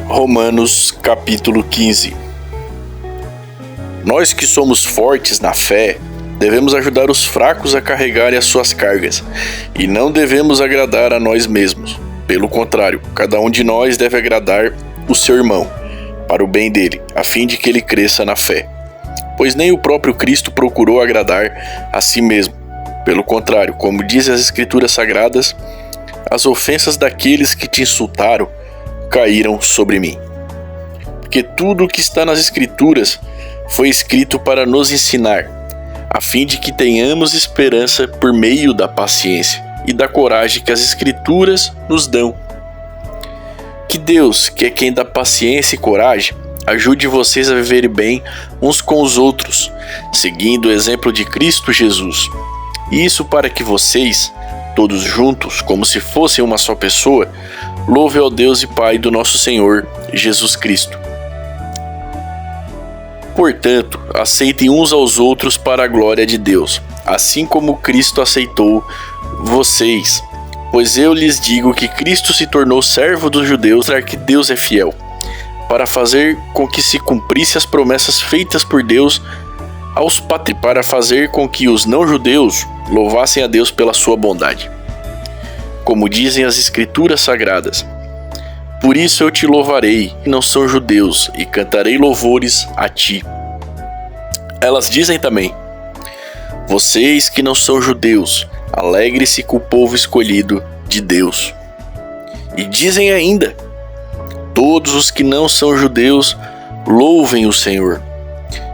Romanos capítulo 15. Nós que somos fortes na fé, devemos ajudar os fracos a carregarem as suas cargas, e não devemos agradar a nós mesmos. Pelo contrário, cada um de nós deve agradar o seu irmão, para o bem dele, a fim de que ele cresça na fé. Pois nem o próprio Cristo procurou agradar a si mesmo. Pelo contrário, como dizem as Escrituras Sagradas, as ofensas daqueles que te insultaram caíram sobre mim. Porque tudo o que está nas Escrituras foi escrito para nos ensinar, a fim de que tenhamos esperança por meio da paciência e da coragem que as Escrituras nos dão. Que Deus, que é quem dá paciência e coragem, ajude vocês a viverem bem uns com os outros, seguindo o exemplo de Cristo Jesus. Isso para que vocês, todos juntos, como se fossem uma só pessoa, louvem ao Deus e Pai do nosso Senhor Jesus Cristo. Portanto, aceitem uns aos outros para a glória de Deus, assim como Cristo aceitou vocês. Pois eu lhes digo que Cristo se tornou servo dos judeus, para que Deus é fiel, para fazer com que se cumprissem as promessas feitas por Deus para fazer com que os não-judeus louvassem a Deus pela sua bondade. Como dizem as Escrituras Sagradas, por isso eu te louvarei, que não são judeus, e cantarei louvores a ti. Elas dizem também, vocês que não são judeus, alegre-se com o povo escolhido de Deus. E dizem ainda, todos os que não são judeus, louvem o Senhor.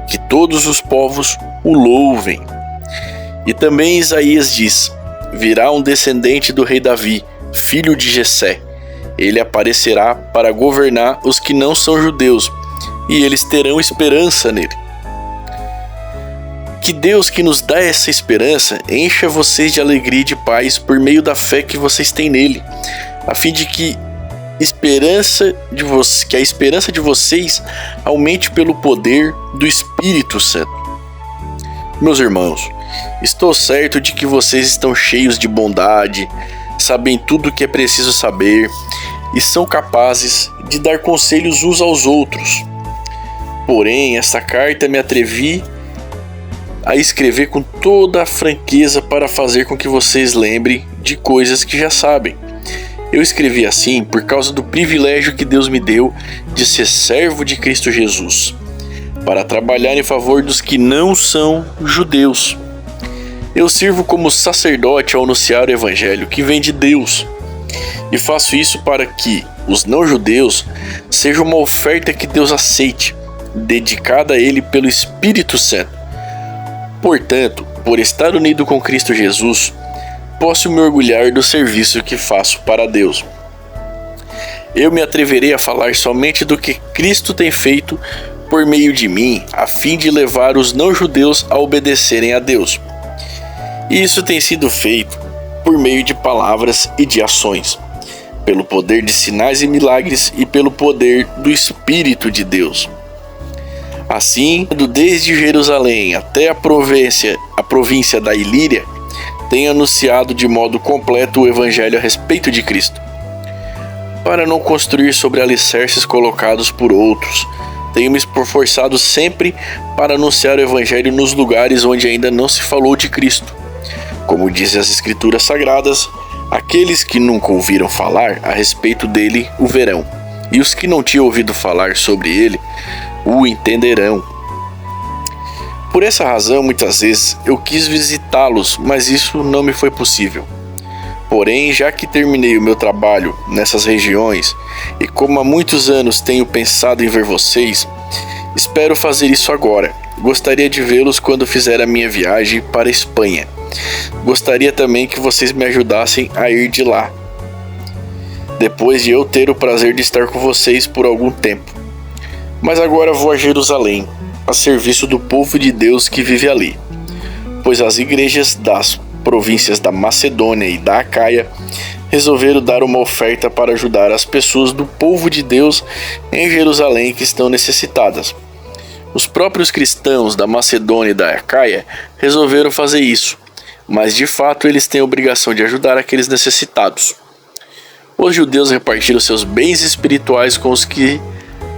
Que todos os povos o louvem. E também Isaías diz, virá um descendente do rei Davi, filho de Jessé. Ele aparecerá para governar os que não são judeus, e eles terão esperança nele. Que Deus, que nos dá essa esperança, encha vocês de alegria e de paz por meio da fé que vocês têm nele, a fim de que a esperança de vocês aumente pelo poder do Espírito Santo. Meus irmãos, estou certo de que vocês estão cheios de bondade, sabem tudo o que é preciso saber e são capazes de dar conselhos uns aos outros. Porém, esta carta me atrevi a escrever com toda a franqueza para fazer com que vocês lembrem de coisas que já sabem. Eu escrevi assim por causa do privilégio que Deus me deu de ser servo de Cristo Jesus, para trabalhar em favor dos que não são judeus. Eu sirvo como sacerdote ao anunciar o Evangelho que vem de Deus, e faço isso para que os não-judeus sejam uma oferta que Deus aceite, dedicada a Ele pelo Espírito Santo. Portanto, por estar unido com Cristo Jesus, posso me orgulhar do serviço que faço para Deus. Eu me atreverei a falar somente do que Cristo tem feito por meio de mim, a fim de levar os não-judeus a obedecerem a Deus. E isso tem sido feito por meio de palavras e de ações, pelo poder de sinais e milagres e pelo poder do Espírito de Deus. Assim, desde Jerusalém até a província da Ilíria, tenho anunciado de modo completo o Evangelho a respeito de Cristo, para não construir sobre alicerces colocados por outros. Tenho me esforçado sempre para anunciar o Evangelho nos lugares onde ainda não se falou de Cristo. Como dizem as Escrituras Sagradas, aqueles que nunca ouviram falar a respeito dele o verão, e os que não tinham ouvido falar sobre ele o entenderão. Por essa razão, muitas vezes eu quis visitá-los, mas isso não me foi possível. Porém, já que terminei o meu trabalho nessas regiões, e como há muitos anos tenho pensado em ver vocês, espero fazer isso agora. Gostaria de vê-los quando fizer a minha viagem para a Espanha. Gostaria também que vocês me ajudassem a ir de lá, depois de eu ter o prazer de estar com vocês por algum tempo. Mas agora vou a Jerusalém, a serviço do povo de Deus que vive ali, pois as igrejas das províncias da Macedônia e da Acaia resolveram dar uma oferta para ajudar as pessoas do povo de Deus em Jerusalém que estão necessitadas. Os próprios cristãos da Macedônia e da Acaia resolveram fazer isso, mas de fato eles têm a obrigação de ajudar aqueles necessitados. Os judeus repartiram seus bens espirituais com os que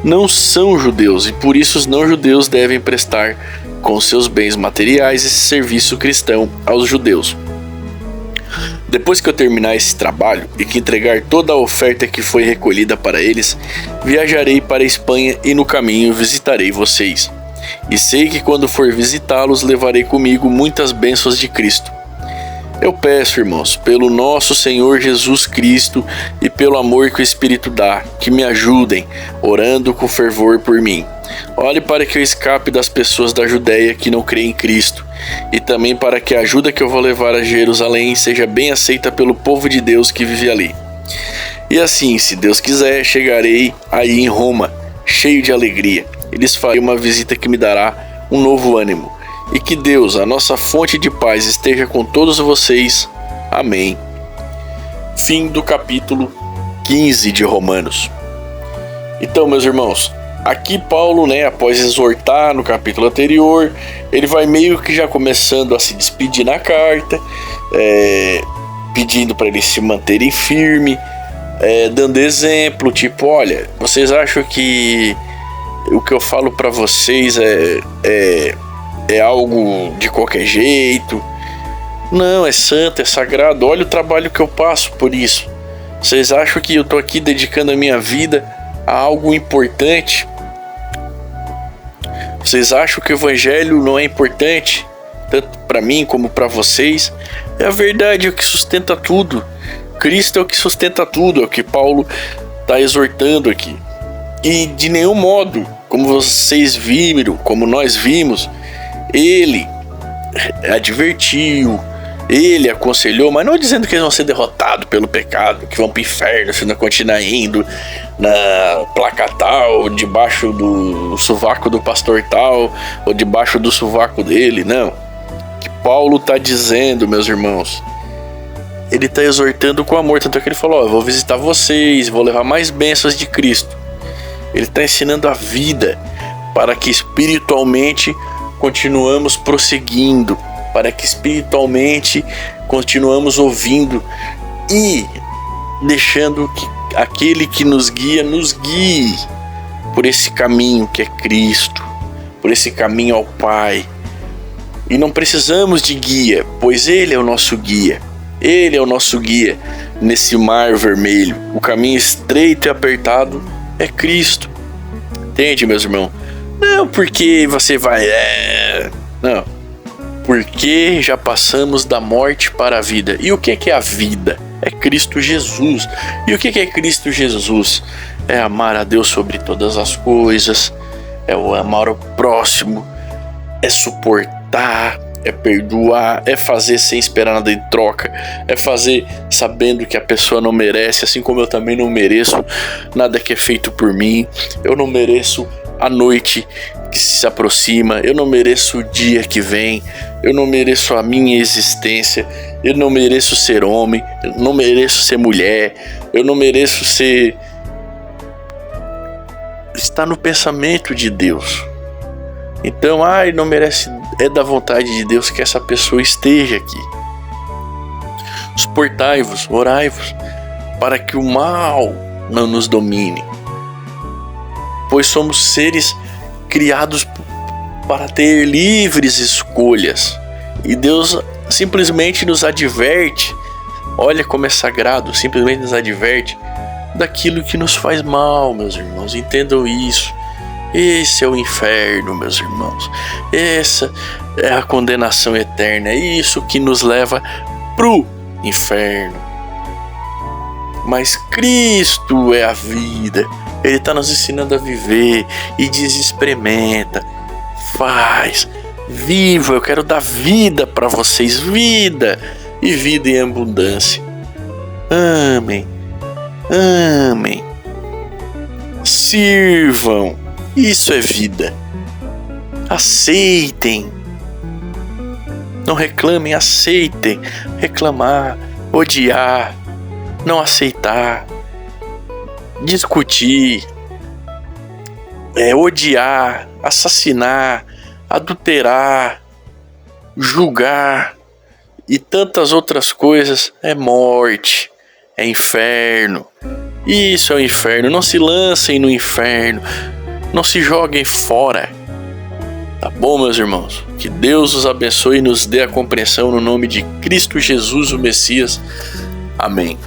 não são judeus, e por isso os não-judeus devem prestar com seus bens materiais esse serviço cristão aos judeus. Depois que eu terminar esse trabalho e que entregar toda a oferta que foi recolhida para eles, viajarei para a Espanha e no caminho visitarei vocês. E sei que quando for visitá-los, levarei comigo muitas bênçãos de Cristo. Eu peço, irmãos, pelo nosso Senhor Jesus Cristo e pelo amor que o Espírito dá, que me ajudem, orando com fervor por mim. Olhe para que eu escape das pessoas da Judéia que não creem em Cristo, e também para que a ajuda que eu vou levar a Jerusalém seja bem aceita pelo povo de Deus que vive ali. E assim, se Deus quiser, chegarei aí em Roma, cheio de alegria. E lhes farei uma visita que me dará um novo ânimo. E que Deus, a nossa fonte de paz, esteja com todos vocês. Amém. Fim do capítulo 15 de Romanos. Então, meus irmãos, aqui Paulo, após exortar no capítulo anterior, ele vai meio que já começando a se despedir na carta, pedindo para eles se manterem firmes, dando exemplo, tipo, olha, vocês acham que o que eu falo para vocês é algo de qualquer jeito? Não, é santo, é sagrado. Olha o trabalho que eu passo por isso. Vocês acham que eu tô aqui dedicando a minha vida a algo importante? Vocês acham que o evangelho não é importante, tanto para mim como para vocês? É a verdade, é o que sustenta tudo. Cristo é o que sustenta tudo, é o que Paulo está exortando aqui. E de nenhum modo, como vocês viram, como nós vimos, ele advertiu, ele aconselhou, mas não dizendo que eles vão ser derrotados pelo pecado, que vão para o inferno se não continuar indo na placa tal, debaixo do sovaco do pastor tal, ou debaixo do sovaco dele. Não. O que Paulo está dizendo, meus irmãos, ele está exortando com amor, tanto é que ele falou, eu vou visitar vocês, vou levar mais bênçãos de Cristo. Ele está ensinando a vida para que espiritualmente continuamos prosseguindo, para que espiritualmente continuamos ouvindo e deixando que aquele que nos guie por esse caminho que é Cristo, por esse caminho ao Pai. E não precisamos de guia, pois Ele é o nosso guia. Ele é o nosso guia nesse mar vermelho. O caminho estreito e apertado é Cristo. Entende, meus irmãos? Não porque você vai... Não. Porque já passamos da morte para a vida. E o que é a vida? É Cristo Jesus. E o que é Cristo Jesus? É amar a Deus sobre todas as coisas. É o amar o próximo. É suportar. É perdoar. É fazer sem esperar nada em troca. É fazer sabendo que a pessoa não merece. Assim como eu também não mereço nada que é feito por mim. Eu não mereço a noite que se aproxima, eu não mereço o dia que vem, eu não mereço a minha existência, eu não mereço ser homem, eu não mereço ser mulher, eu não mereço ser... Está no pensamento de Deus. Então, não merece, é da vontade de Deus que essa pessoa esteja aqui. Suportai-vos, orai-vos, para que o mal não nos domine, pois somos seres criados para ter livres escolhas. E Deus simplesmente nos adverte, olha como é sagrado, simplesmente nos adverte daquilo que nos faz mal, meus irmãos. Entendam isso. Esse é o inferno, meus irmãos. Essa é a condenação eterna. É isso que nos leva pro inferno. Mas Cristo é a vida. Ele está nos ensinando a viver e diz: experimenta, faz, viva. Eu quero dar vida para vocês, vida e vida em abundância. Amem, amem, sirvam. Isso é vida. Aceitem. Não reclamem, aceitem. Reclamar, odiar, não aceitar, discutir, odiar, assassinar, adulterar, julgar e tantas outras coisas é morte, é inferno, Isso é o inferno. Não se lancem no inferno. Não se joguem fora. Tá bom, meus irmãos? Que Deus os abençoe e nos dê a compreensão no nome de Cristo Jesus, o Messias. Amém.